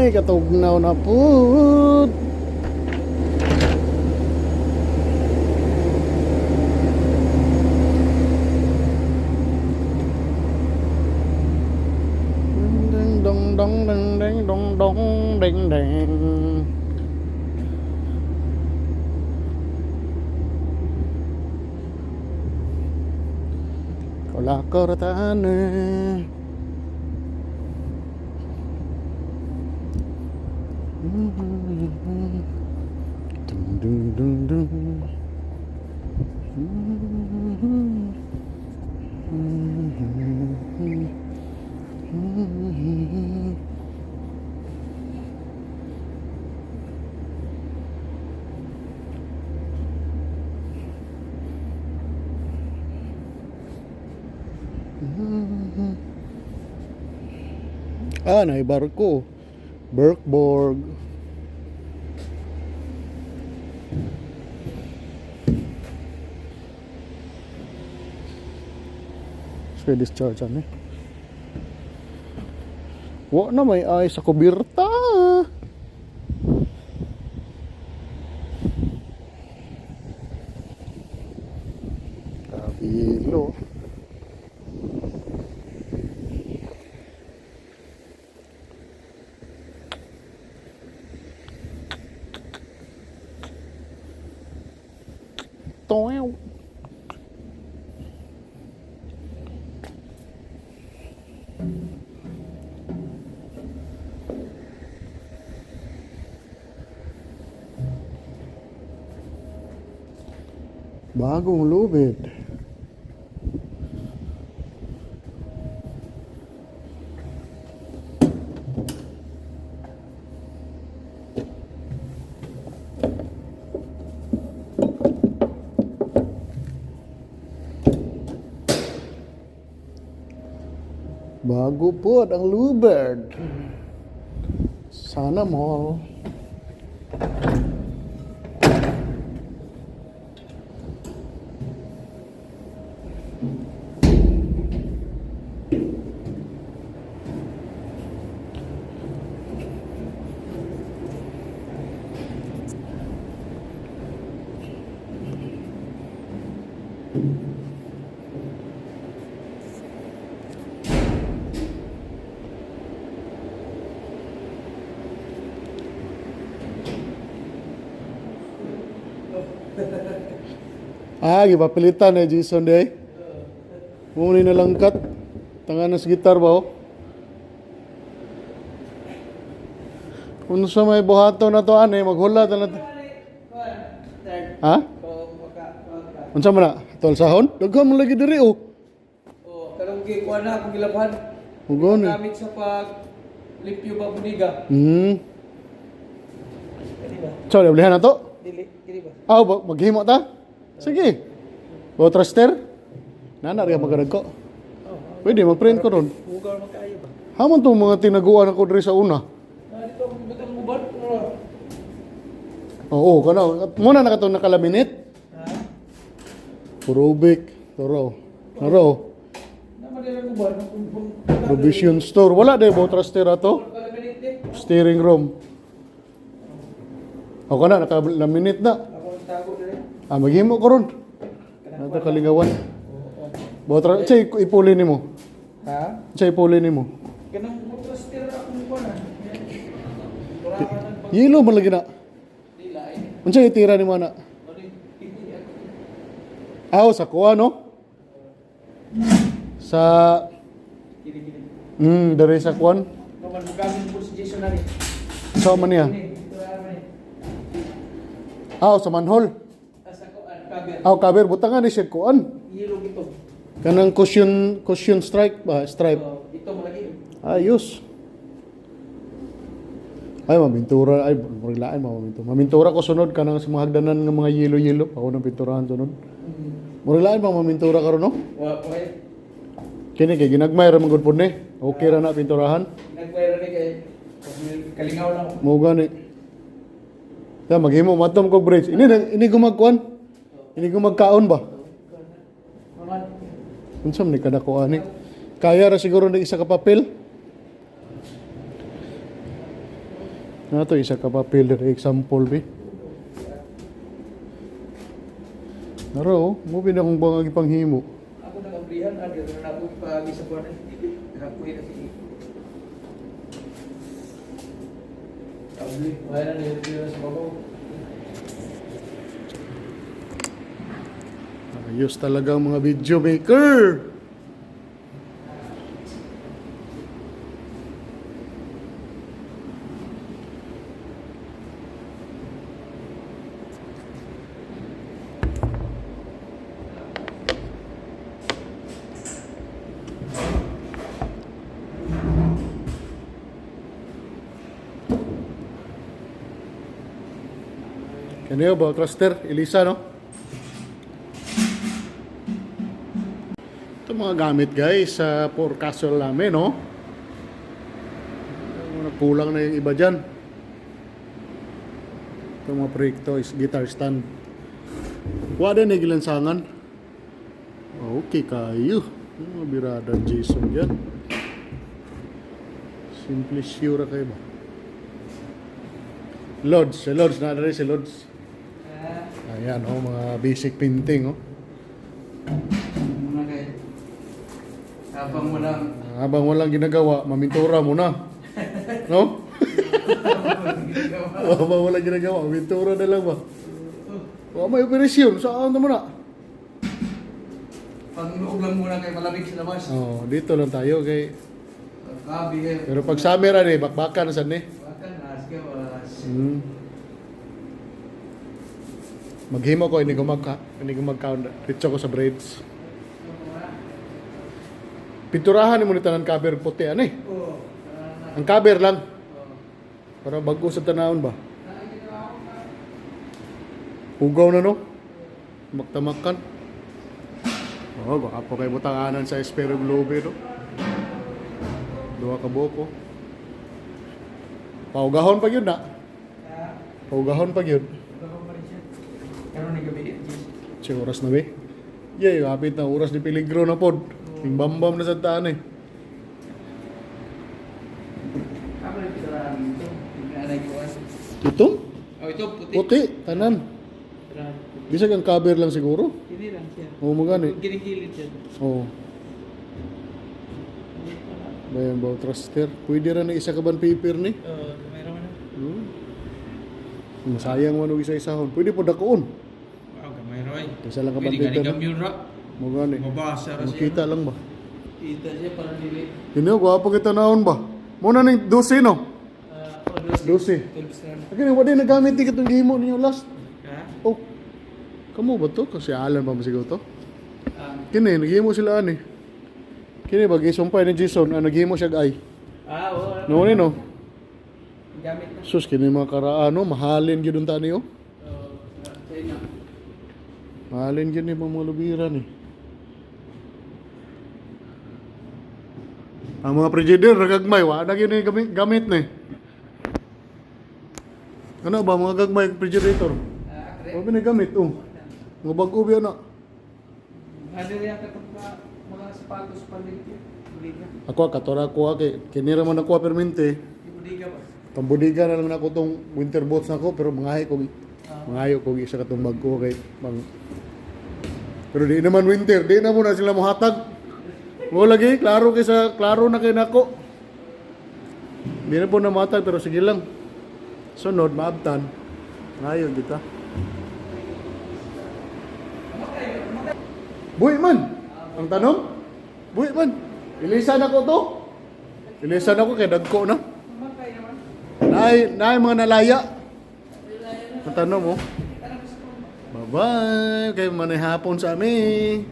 Ay, katugnaw na po. Ding dong dong ding ding dong dong ding ding. Kola kortane. Dun dun dun dun. Ah, naay barko. Berkborg. Swedish Church ano eh. Wa na may ay sa kubirta. Kabilo. Toew. Bagong lubid. Bago po ang lubid. Sana mall. Ah, gipapilitan eh Jason day. Muni na lang kat. Tangan na sa gitar ba oh? Kung sa may buhato na to ane, maghula ta na to. Ha? Unsa man na? Tol sahon? Daghan man lagi diri oh. Oh, karong gikuha na akong gilabhan. Ugon eh. Gamit sa pag lipyo ba buniga. Hmm. Dili ba? So, liblihan na to? Dili ba? Ah, maghimo ta? Sige. O truster? Nana rin magadag ko. Pwede, mag-print ko ron. Hugaw magkaayo ba? Hamon itong mga tinaguan ako diri sa una. Dito akong ibutang uban. Oo, kano. Muna na ka itong nakalaminit. Ha? Purubik. Toro. Naro. Naman nila uban. Provision store. Wala din ba truster ato? Steering room. O ka na, nakalaminit na. Ako ang tago dili. Ah, maghimo ko ron. Nata kalingawan. Botra, chay ipuli nimo. Ha? Chay ipuli nimo. Kanang motros tira akong uban ah. Turakan Yelo man lagi na. dila eh. Unsa itira nimo na? Aw sa kuha no? Sa Kini-kini. dari sa kuan. Naman bugamit po si Jason na rin. Sa man niya. Aw sa manhole. Asa ko ang cover. Aw kaber butangan ni siya kuan. Yellow ito. Kanang cushion strike ba? Stripe. So, ito malagi. Ayos. Ay, mamintura. Ay, marilaan, mamintura. Mamintura ko sunod ka nang sa mga hagdanan ng mga yelo-yelo. Ako nang pinturahan sunod. Marilaan pa mamintura ka ron, no? Okay. Kini kay ginagmay ra magud pod ni. Okay ra na pinturahan. Nag-viral ni kay kalingaw lang. Mo gani. Ta maghimo matom ko bridge. Ini gumagkuan. Ini gumagkaon ba? Naman. Unsa man ni kada ko ani? Kaya ra siguro ng isa ka papel. Nato isa ka papel diri example bi. Naro, mo pinakong bang ipanghimo. Ako nakabrihan, agad na ako pagi sa buwan. Nakakuha kasi. Tabli, wala na nilipiro sa babaw. Ayos talaga ang mga video maker. Kaniyo ba, Cluster? Elisa, no? Ito mga gamit guys sa forecastle namin, no? Kulang na yung iba dyan. Ito mga proyekto is guitar stand. Wala na gilansangan. Okay kayo. Mga birada Jason dyan. Simple sure kayo ba? Lods, si Lods, na rin si Lods. Ayan, oh, mga basic painting, oh. Muna kayo. Habang walang ginagawa, mamintura mo na. No? Habang walang ginagawa, mamintura na lang ba? O, may operasyon, saan naman na? Pag-loob lang muna kayo, malamig sa labas. Oh, dito lang tayo kay. Kabi kayo. Pero pag summer ani, bakbakan na san eh. Bakan, aske, walas. Maghimo ko ini gumag-count. Pitso ko sa braids. Pinturahan ni mo ni tanan cover puti ani. Oo. Ang cover lang. Para bago sa tanawon ba? Ugaw na no? Magtamakan. Oh, baka po kayo butanganan sa Espero Globe no? Duha ka buko. Paugahon pa yun na. Paugahon pa yun. Karon ni gabi. Che oras na be. Yay, kapit na oras ni peligro na pod. Ting bambam na sa taan eh. Ako rin pitarahan dito. Tingnan ko. Ito? Oh, ito puti. Puti, tanan. Pitarahan. Bisag ang cover lang siguro. Kini lang siya. Oo, magani. Giling-giling siya. Oo. Bayan ba truster? Pwede ra na isa ka ban paper ni. Oo, mayroon na. Masayang man og isa-isahon. Pwede po dakoon. Wow, gamay roy. Isa lang ka Pwede bandita galing na. gamyon ra. Magani. Mabasa ra siya. Makita lang ba? Kita siya para dili. Kini gwapo kita naon ba? Muna ning 12 no. 12. 12 strand. Kini wala nagamit ni katong gihimo ninyo last. Ha? Oh. Kamo ba to? Kasi alam pa masigaw to. Kini. Kini naghimo sila ani. Kini ba gisumpay ni Jason ang naghimo siya ay. Oo. No ni no. Gamit na. Sus kini mga karaano mahalin gyud unta niyo. China. Mahalin gyud ni mga lubiran eh. Ang mga frigidaire ragagmay wa na gyud ni gamit ni. Ano ba mga gagmay refrigerator? Akre. Wa ginagamit oh. Mga bag-o biya na. Ano rin ang mga sapatos palengke? Budiga. Ako katora ko kay kinira man ako permente. Budiga ba? Pambudiga na lang nako tong winter boots nako pero mangayo ko isa ka tong bag ko kay pero di naman winter, di na mo na sila mohatag. Mo lagi klaro na kay nako. Di na po na matag pero sige lang. Sunod maabtan. Ngayon kita. Buhi man. Ang tanong? Buhi man. Ilisan ako to. Ilisan ako kay dagko na. Naay mga nalaya. Ang tanong mo. Bye-bye. Kayo manay hapon sa amin.